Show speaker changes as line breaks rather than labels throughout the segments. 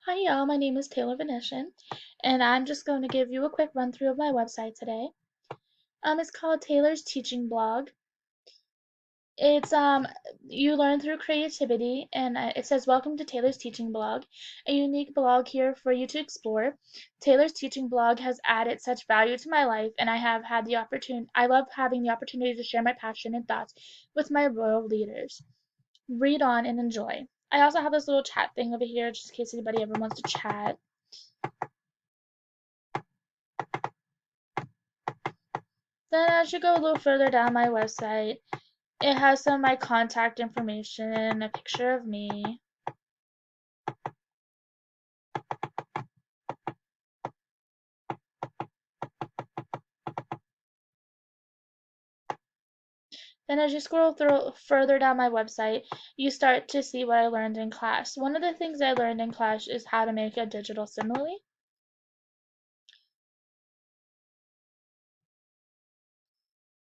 Hi y'all, my name is Taylor Venetian, and I'm just going to give you a quick run through of my website today. It's called Taylor's Teaching Blog. It's you learn through creativity, and it says welcome to Taylor's Teaching Blog, a unique blog here for you to explore. Taylor's Teaching Blog has added such value to my life, and I love having the opportunity to share my passion and thoughts with my royal leaders. Read on and enjoy. I also have this little chat thing over here just in case anybody ever wants to chat. Then as you go a little further down my website, it has some of my contact information, a picture of me. Then as you scroll through further down my website, you start to see what I learned in class. One of the things I learned in class is how to make a digital simile.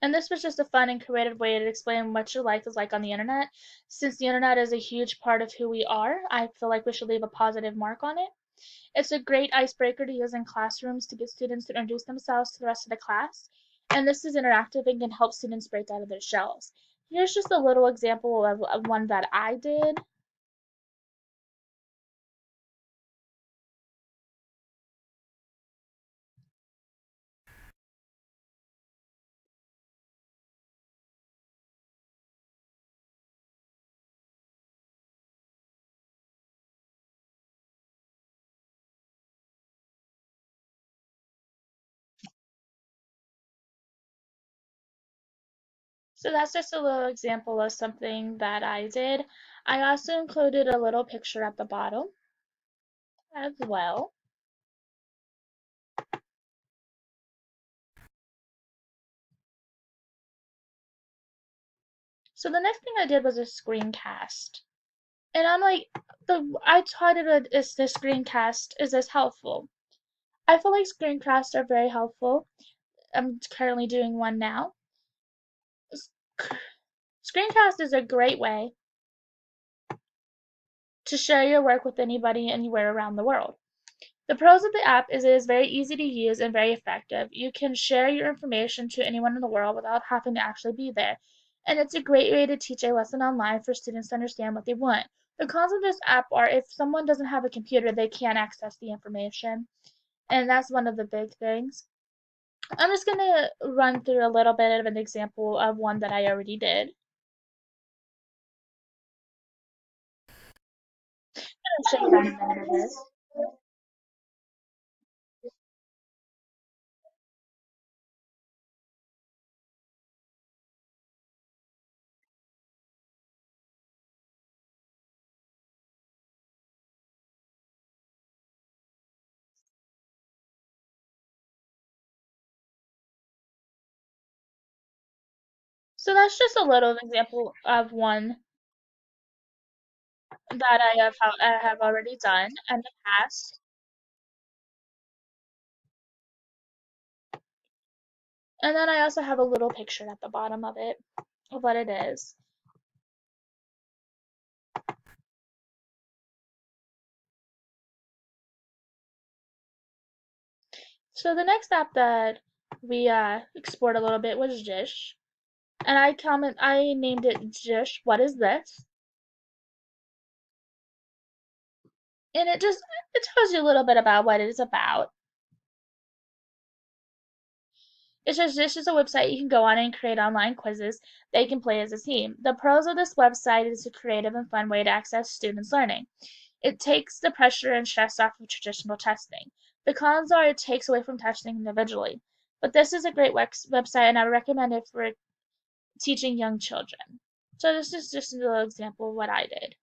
And this was just a fun and creative way to explain what your life is like on the internet. Since the internet is a huge part of who we are, I feel like we should leave a positive mark on it. It's a great icebreaker to use in classrooms to get students to introduce themselves to the rest of the class. And this is interactive and can help students break out of their shells. Here's just a little example of one that I did. So that's just a little example of something that I did. I also included a little picture at the bottom as well. So the next thing I did was a screencast. And I'm like, I taught it as the screencast is this helpful. I feel like screencasts are very helpful. I'm currently doing one now. Screencast is a great way to share your work with anybody anywhere around the world. The pros of the app is it is very easy to use and very effective. You can share your information to anyone in the world without having to actually be there. And it's a great way to teach a lesson online for students to understand what they want. The cons of this app are if someone doesn't have a computer, they can't access the information. And that's one of the big things. I'm just going to run through a little bit of an example of one that I already did. I'll show you that in a minute of this. So that's just a little example of one that I have already done in the past. And then I also have a little picture at the bottom of it of what it is. So the next app that we explored a little bit was Dish. And I named it Dish, what is this? And it tells you a little bit about what it is about. It says this is a website you can go on and create online quizzes that you can play as a team. The pros of this website is a creative and fun way to access students' learning. It takes the pressure and stress off of traditional testing. The cons are it takes away from testing individually. But this is a great website and I recommend it for teaching young children. So this is just a little example of what I did.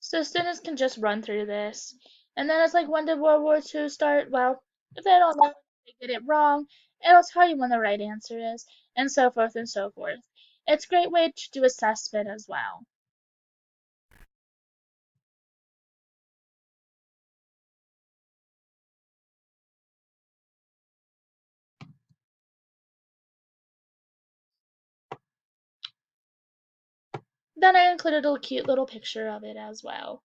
So students can just run through this. And then it's like, when did World War II start? Well, if they don't know, they get it wrong. It'll tell you when the right answer is, and so forth and so forth. It's a great way to do assessment as well. Then I included a cute little picture of it as well.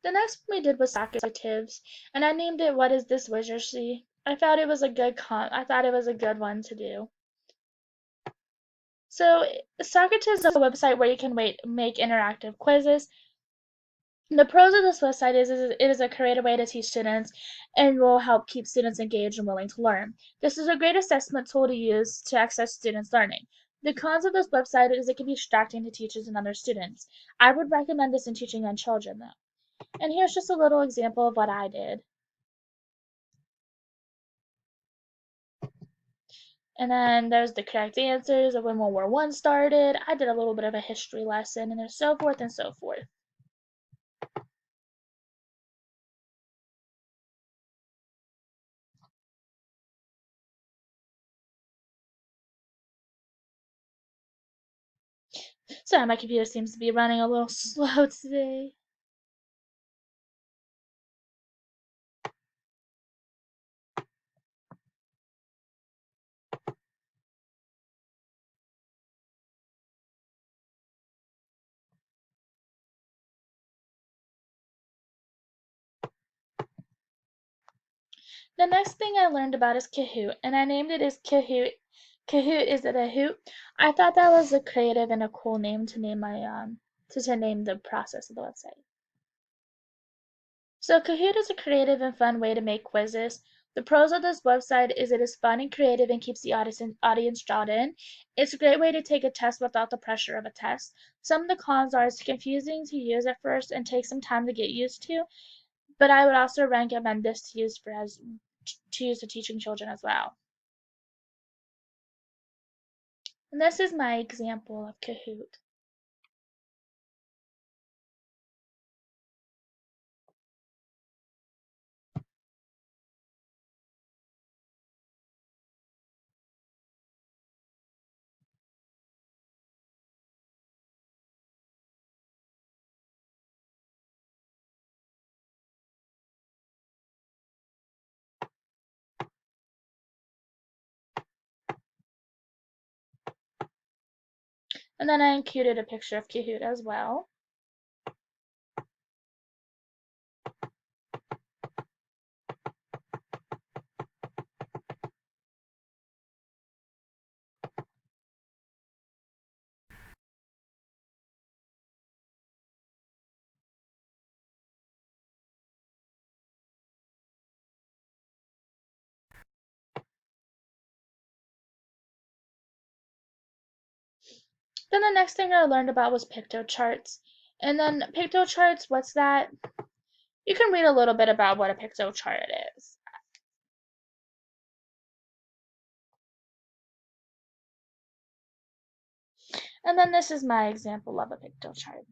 The next one we did was Socratives, and I named it "What is this wizardry?" I thought it was a good one to do. So Socratives is a website where you can make interactive quizzes. The pros of this website is it is a creative way to teach students and will help keep students engaged and willing to learn. This is a great assessment tool to use to access students' learning. The cons of this website is it can be distracting to teachers and other students. I would recommend this in teaching young children though. And here's just a little example of what I did. And then there's the correct answers of when World War I started. I did a little bit of a history lesson, and there's so forth and so forth. Sorry, my computer seems to be running a little slow today. The next thing I learned about is Kahoot, and I named it as Kahoot. Kahoot, is it a hoot? I thought that was a creative and a cool name to name my to name the process of the website. So Kahoot is a creative and fun way to make quizzes. The pros of this website is it is fun and creative and keeps the audience drawn in. It's a great way to take a test without the pressure of a test. Some of the cons are it's confusing to use at first and takes some time to get used to, but I would also recommend this to use for teaching children as well. And this is my example of Kahoot. And then I included a picture of Kahoot as well. Then the next thing I learned about was pictocharts. And then pictocharts, what's that? You can read a little bit about what a pictochart is. And then this is my example of a pictochart.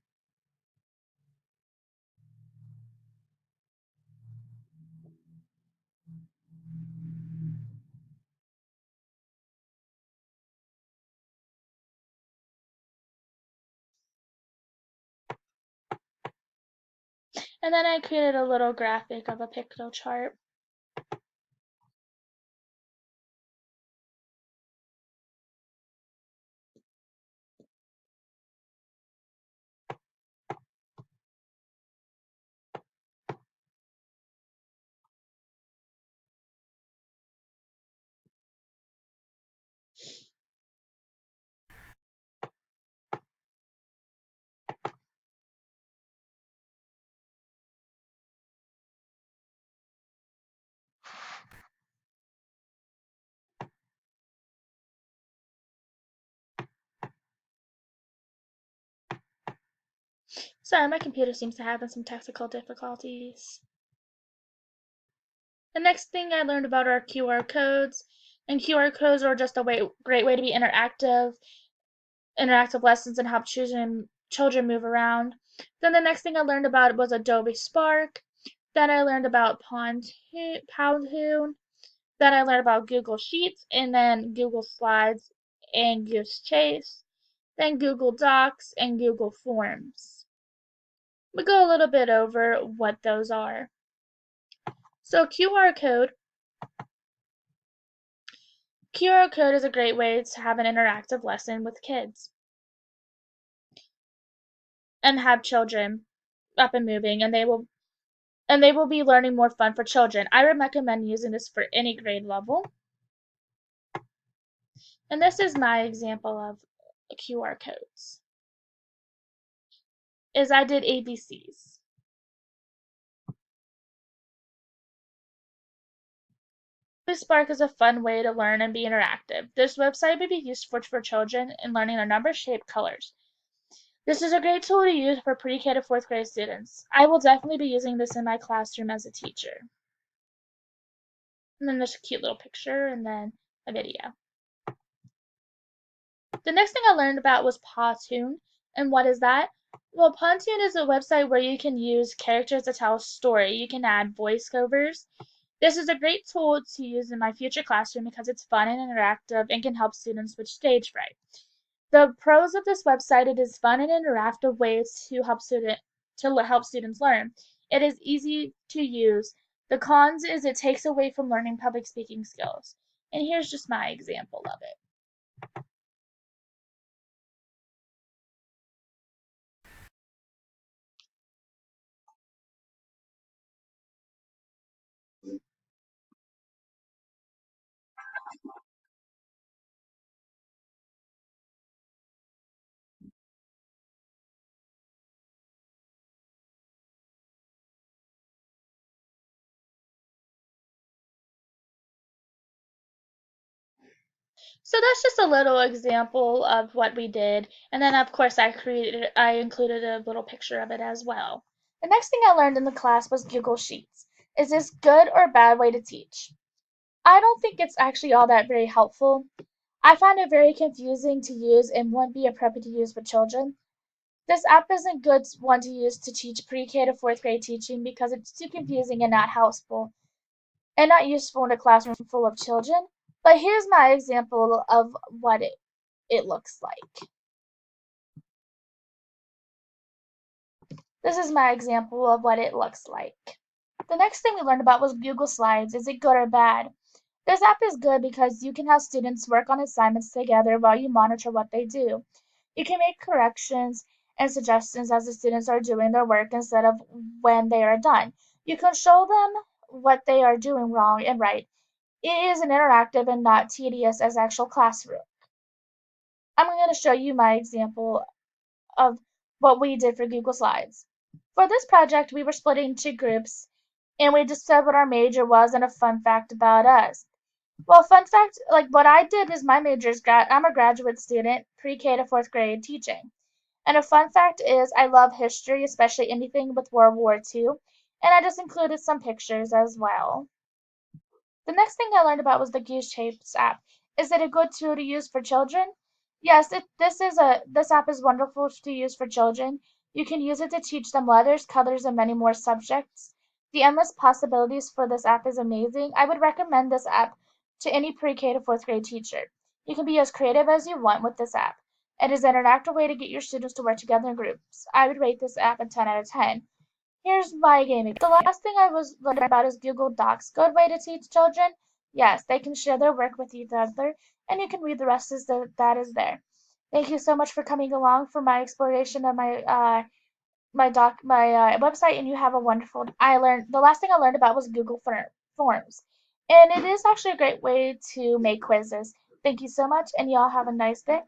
And then I created a little graphic of a pictochart. Sorry, my computer seems to have some technical difficulties. The next thing I learned about are QR codes. And QR codes are just a great way to be interactive lessons and help children move around. Then the next thing I learned about was Adobe Spark. Then I learned about Powtoon. Then I learned about Google Sheets, and then Google Slides and Goose Chase. Then Google Docs and Google Forms. We'll go a little bit over what those are. So QR code is a great way to have an interactive lesson with kids and have children up and moving, and they will be learning more fun for children. I would recommend using this for any grade level. And this is my example of QR codes. I did ABCs. Spark is a fun way to learn and be interactive. This website may be useful for children in learning their numbers, shape, colors. This is a great tool to use for pre-K to 4th grade students. I will definitely be using this in my classroom as a teacher. And then there's a cute little picture and then a video. The next thing I learned about was Powtoon. And what is that? Well, Powtoon is a website where you can use characters to tell a story. You can add voiceovers. This is a great tool to use in my future classroom because it's fun and interactive and can help students with stage fright. The pros of this website: it is fun and interactive ways to help students learn. It is easy to use. The cons is it takes away from learning public speaking skills. And here's just my example of it. So that's just a little example of what we did. And then of course I included a little picture of it as well. The next thing I learned in the class was Google Sheets. Is this good or bad way to teach? I don't think it's actually all that very helpful. I find it very confusing to use and wouldn't be appropriate to use with children. This app isn't good one to use to teach pre-K to 4th grade teaching because it's too confusing and not helpful and not useful in a classroom full of children. But here's my example of what it looks like. This is my example of what it looks like. The next thing we learned about was Google Slides. Is it good or bad? This app is good because you can have students work on assignments together while you monitor what they do. You can make corrections and suggestions as the students are doing their work instead of when they are done. You can show them what they are doing wrong and right. It is an interactive and not tedious as actual classroom. I'm going to show you my example of what we did for Google Slides. For this project, we were split into groups and we just said what our major was and a fun fact about us. Well, fun fact, like what I did is my major is I'm a graduate student, pre-K to 4th grade teaching. And a fun fact is I love history, especially anything with World War II, and I just included some pictures as well. The next thing I learned about was the Goose Chase app. Is it a good tool to use for children? Yes, this app is wonderful to use for children. You can use it to teach them letters, colors, and many more subjects. The endless possibilities for this app is amazing. I would recommend this app to any pre-K to 4th grade teacher. You can be as creative as you want with this app. It is an interactive way to get your students to work together in groups. I would rate this app a 10 out of 10. Here's my gaming. The last thing I was learning about is Google Docs. Good way to teach children? Yes, they can share their work with each other, and you can read the rest that is there. Thank you so much for coming along for my exploration of my website, and you have a wonderful. The last thing I learned about was Google Forms, and it is actually a great way to make quizzes. Thank you so much, and y'all have a nice day.